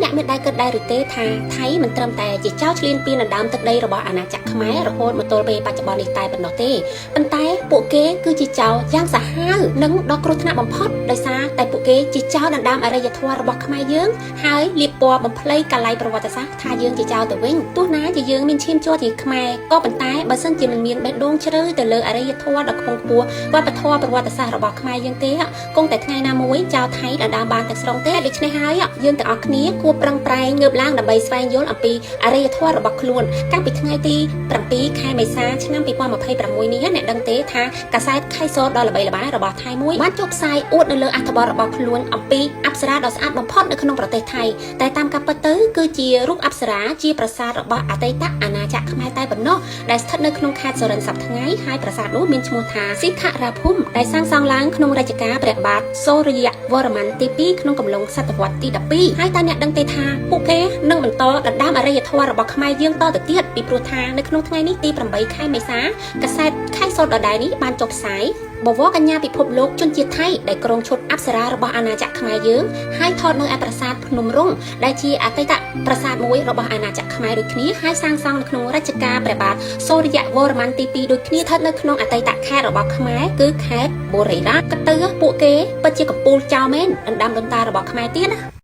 អ្នកមានដៃគិតដែរឬទេថាថៃមិនត្រឹមតែជាចៅឆ្លៀនពីដណ្ដើមទឹកដីរបស់អាណាចក្រខ្មែររហូតមកទល់ពេលបច្ចុប្បន្ននេះតែប៉ុណ្ណោះទេប៉ុន្តែពួកគេគឺជាចៅយ៉ាងសាហាវនិងដ៏គ្រោះថ្នាក់បំផុតដោយសារតែពួកគេជាចៅដណ្ដើមអរិយធម៌របស់ខ្មែរយើងហើយលាបពណ៌បំភ្លៃកាល័យប្រវត្តិសាស្ត្រថាយើងជាចៅទៅវិញទោះណាជាយើងមានឈាមជ័រជាខ្មែរក៏ប៉ុន្តែបើសិនជាមិនមានបេះដូងជ្រៅទៅលើអរិយធម៌ដ៏ខ្ពង់ខ្ពស់វប្បធម៌ប្រវត្តិសាស្ត្ររបស់ខ្មែរយើងទេគង់តែថ្ងៃណាមួយចៅថៃដណ្ដើមបានទាំងស្រុងទេដូច្នេះហើយយើងទាំងអស់គ្នាគួរប្រឹងប្រែងងើបឡើងដើម្បីស្វែងយល់អំពីអរិយធម៌របស់ខ្លួនកាលពីថ្ងៃទី7 ខែមេសាឆ្នាំ2026នេះអ្នកដឹងទេថាកាសែតខៃសូដ៏ល្បីល្បាញរបស់ថៃមួយបានចុះផ្សាយអួតនៅលើអត្ថបទរបស់ខ្លួនអំពីអប្សរាដ៏ស្អាតបំផុតនៅក្នុងប្រទេសថៃតែតាមការពិតទៅគឺជារូបអប្សរាជាប្រាសាទរបស់អតីតអាណាចក្រខ្មែរតែប៉ុណ្ណោះដែលស្ថិតនៅក្នុងខេត្តសុរិន្ទសព្វថ្ងៃហើយប្រាសាទនោះមានឈ្មោះថាសិខរាភូមិដែលសាងសង់ឡើងក្នុងរជ្ជកាលព្រះបាទសូរ្យវរ្ម័នទី2ក្នុងកំឡុងសតវត្សទី12ហើយតើអ្នកដឹងទេថាពួកគេនឹងបន្តដណ្ដើមអរិយធម៌របស់ខ្មែរយើងតទៅទៀតពីព្រោះថានៅក្នុងថ្ងៃនេះទី8 ខែមេសាកាសែតខៃសូដដែលនេះបានចុះផ្សាយបវរកញ្ញាពិភពលោកជនជាតិថៃដែលក្រុងឈុតអប្សរារបស់អាណាចក្រខ្មែរយើងហើយថតនៅឯប្រាសាទភ្នំរុងដែលជាអតីតប្រាសាទមួយរបស់អាណាចក្រខ្មែរដូចគ្នាហើយសាងសង់នៅក្នុងរជ្ជកាលព្រះបាទសូរ្យវរ្ម័នទី2ដូចគ្នាស្ថិតនៅក្នុងអតីតខេត្តរបស់ខ្មែរគឺខេត្តបុរីរដ្ឋក៏ទៅពួកគេពិតជាកំពូលចៅមែនដណ្ដើមដូនតារបស់ខ្មែរទៀតណា